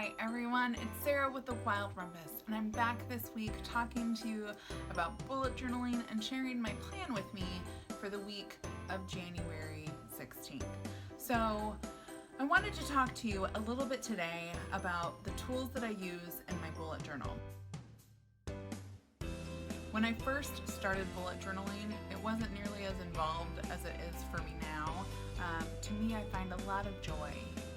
Hi everyone, it's Sarah with The Wild Rumpus, and I'm back this week talking to you about bullet journaling and sharing my plan with me for the week of January 16th. So I wanted to talk to you a little bit today about the tools that I use in my bullet journal. When I first started bullet journaling, it wasn't nearly as involved as it is for me now. To me, I find a lot of joy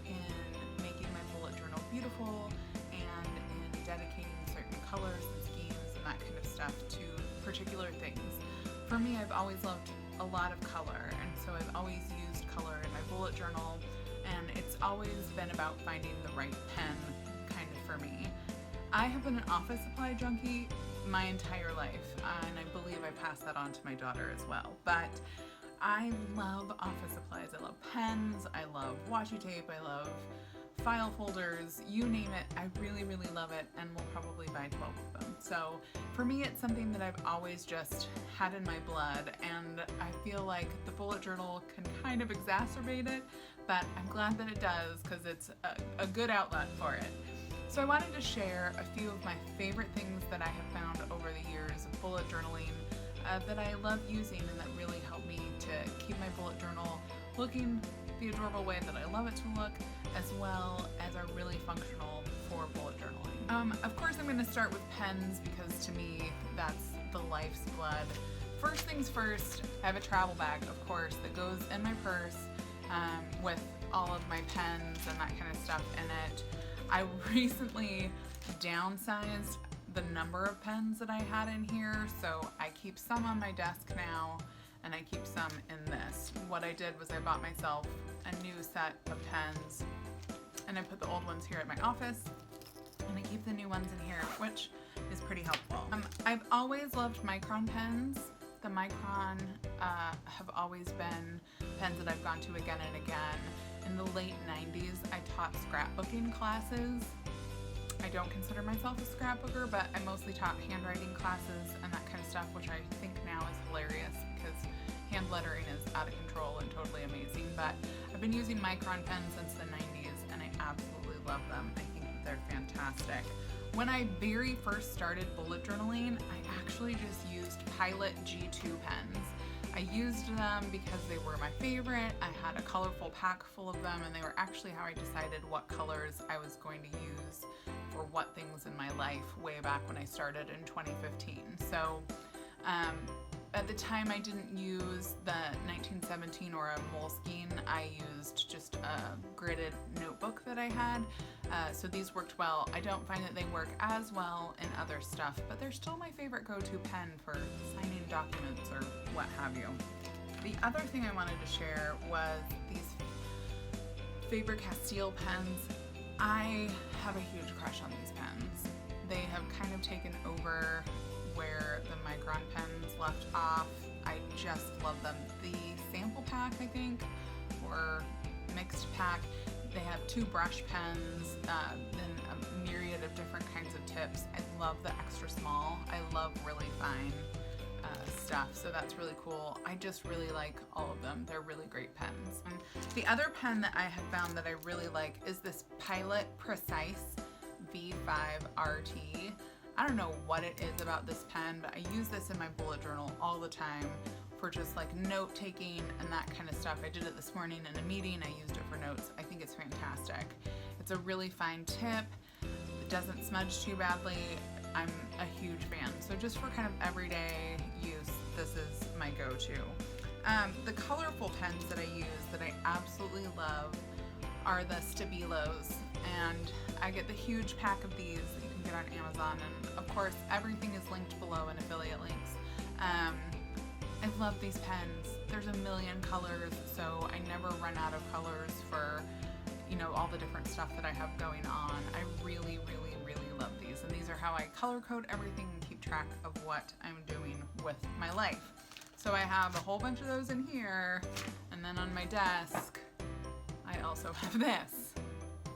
in making my bullet journal beautiful and in dedicating certain colors and schemes and that kind of stuff to particular things. For me, I've always loved a lot of color, and so I've always used color in my bullet journal, and it's always been about finding the right pen kind of for me. I have been an office supply junkie my entire life, and I believe I passed that on to my daughter as well. But I love office supplies. I love pens, I love washi tape, I love file folders, you name it. I really, really love it, and will probably buy 12 of them. So for me, it's something that I've always just had in my blood, and I feel like the bullet journal can kind of exacerbate it, but I'm glad that it does because it's a good outlet for it. So I wanted to share a few of my favorite things that I have found over the years of bullet journaling that I love using and that really help me to keep my bullet journal looking the adorable way that I love it to look, as well as are really functional for bullet journaling. Of course, I'm going to start with pens because to me that's the life's blood. First things first, I have a travel bag, of course, that goes in my purse with all of my pens and that kind of stuff in it. I recently downsized the number of pens that I had in here, so I keep some on my desk now and I keep some in this. What I did was I bought myself a new set of pens and I put the old ones here at my office and I keep the new ones in here, which is pretty helpful. I've always loved Micron pens. The Micron have always been pens that I've gone to again and again. In the late 90s, I taught scrapbooking classes. I don't consider myself a scrapbooker, but I mostly taught handwriting classes and that kind of stuff, which I think now is hilarious because hand lettering is out of control and totally amazing. But I've been using Micron pens since the 90s and I absolutely love them. I think that they're fantastic. When I very first started bullet journaling, I actually just used Pilot G2 pens. I used them because they were my favorite. I had a colorful pack full of them, and they were actually how I decided what colors I was going to use for what things in my life way back when I started in 2015. So at the time I didn't use the 1917 or a Moleskine. I used just a gridded notebook that I had. So these worked well. I don't find that they work as well in other stuff, but they're still my favorite go-to pen for signing documents or what have you. The other thing I wanted to share was these Faber-Castell pens. I have a huge crush on these pens. They have kind of taken over where the Micron pens left off. I just love them. The sample pack, I think, or mixed pack, they have 2 brush pens and a myriad of different kinds of tips. I love the extra small. I love really fine stuff, so that's really cool. I just really like all of them. They're really great pens. The other pen that I have found that I really like is this Pilot Precise V5 RT. I don't know what it is about this pen, but I use this in my bullet journal all the time for just like note taking and that kind of stuff. I did it this morning in a meeting. I used it for notes. I think it's fantastic. It's a really fine tip. It doesn't smudge too badly. I'm a huge fan. So just for kind of everyday use, this is my go-to. The colorful pens that I use that I absolutely love are the Stabilos, and I get the huge pack of these that you can get on Amazon, and of course everything is linked below in affiliate links. I love these pens. There's a million colors, so I never run out of colors for, you know, all the different stuff that I have going on. I really, really, really love these, and these are how I color code everything and keep track of what I'm doing with my life. So I have a whole bunch of those in here, and then on my desk I also have this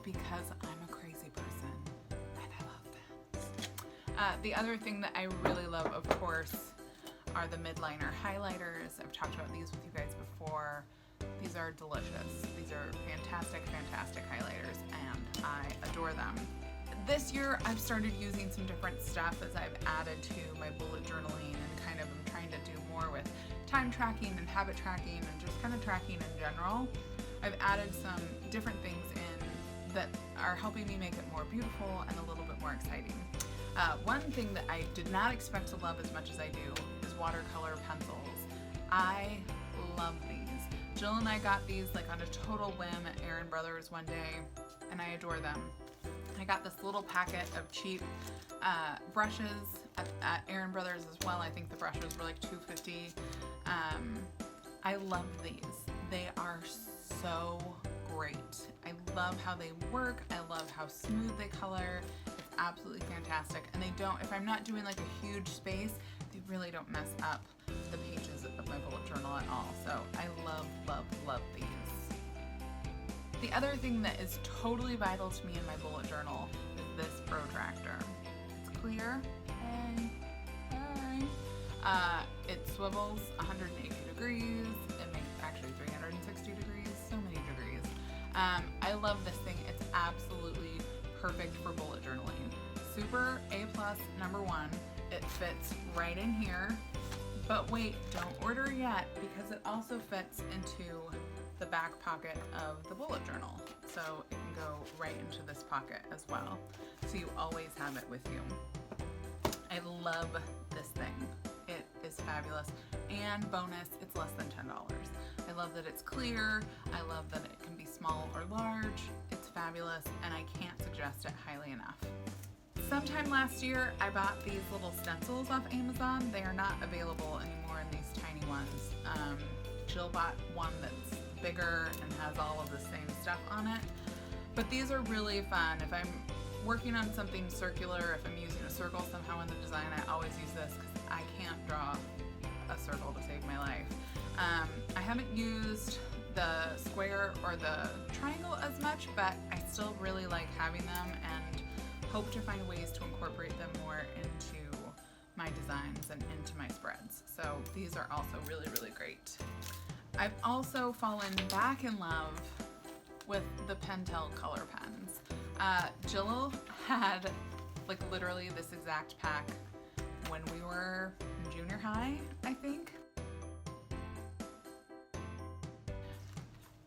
because I'm a crazy person and I love pens. The other thing that I really love, of course, are the midliner highlighters. I've talked about these with you guys before. These are delicious. These are fantastic, fantastic highlighters, and I adore them. This year I've started using some different stuff as I've added to my bullet journaling, and kind of I'm trying to do more with time tracking and habit tracking and just kind of tracking in general. I've added some different things in that are helping me make it more beautiful and a little bit more exciting. One thing that I did not expect to love as much as I do is watercolor pencils. I love these. Jill and I got these like on a total whim at Aaron Brothers one day, and I adore them. I got this little packet of cheap brushes at Aaron Brothers as well. I think the brushes were like $2.50. I love these. They are so great. I love how they work. I love how smooth they color. It's absolutely fantastic. And they don't, if I'm not doing like a huge space, they really don't mess up the pages of my bullet journal at all. So I love, love, love these. The other thing that is totally vital to me in my bullet journal is this protractor. It's clear. It swivels 180 degrees. It makes actually 360 degrees, so many degrees. I love this thing. It's absolutely perfect for bullet journaling. Super A+, number one. It fits right in here. But wait, don't order yet, because it also fits into the back pocket of the bullet journal. So it can go right into this pocket as well. So you always have it with you. I love this thing. It is fabulous. And bonus, it's less than $10. I love that it's clear. I love that it can be small or large. It's fabulous, and I can't suggest it highly enough. Sometime last year, I bought these little stencils off Amazon. They are not available anymore in these tiny ones. Jill bought one that's bigger and has all of the same stuff on it. But these are really fun. If I'm working on something circular, if I'm using a circle somehow in the design, I always use this because I can't draw a circle to save my life. I haven't used the square or the triangle as much, but I still really like having them and hope to find ways to incorporate them more into my designs and into my spreads. So these are also really, really great. I've also fallen back in love with the Pentel color pens. Jill had like literally this exact pack when we were in junior high, I think.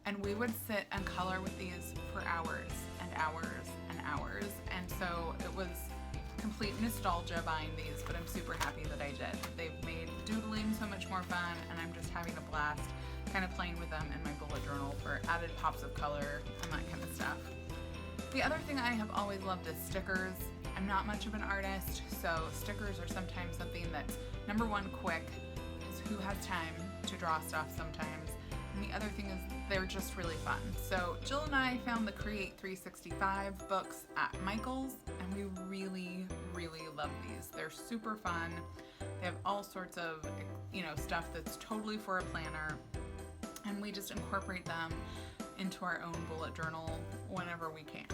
And we would sit and color with these for hours and hours and hours. And so it was complete nostalgia buying these, but I'm super happy that I did. They've made doodling so much more fun, and I'm just having a blast kind of playing with them in my bullet journal for added pops of color and that kind of stuff. The other thing I have always loved is stickers. I'm not much of an artist, so stickers are sometimes something that's, number one, quick, because who has time to draw stuff sometimes? And the other thing is they're just really fun. So Jill and I found the Create 365 books at Michael's, and we really, really love these. They're super fun. They have all sorts of, stuff that's totally for a planner, and we just incorporate them into our own bullet journal whenever we can.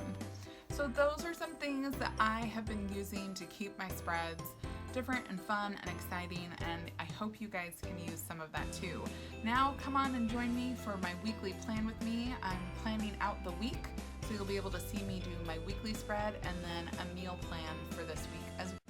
So those are some things that I have been using to keep my spreads different and fun and exciting, and I hope you guys can use some of that too. Now come on and join me for my weekly plan with me. I'm planning out the week, so you'll be able to see me do my weekly spread and then a meal plan for this week as well.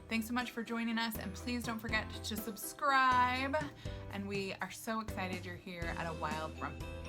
Thanks so much for joining us, and please don't forget to subscribe. And we are so excited you're here at A Wild Rumpy.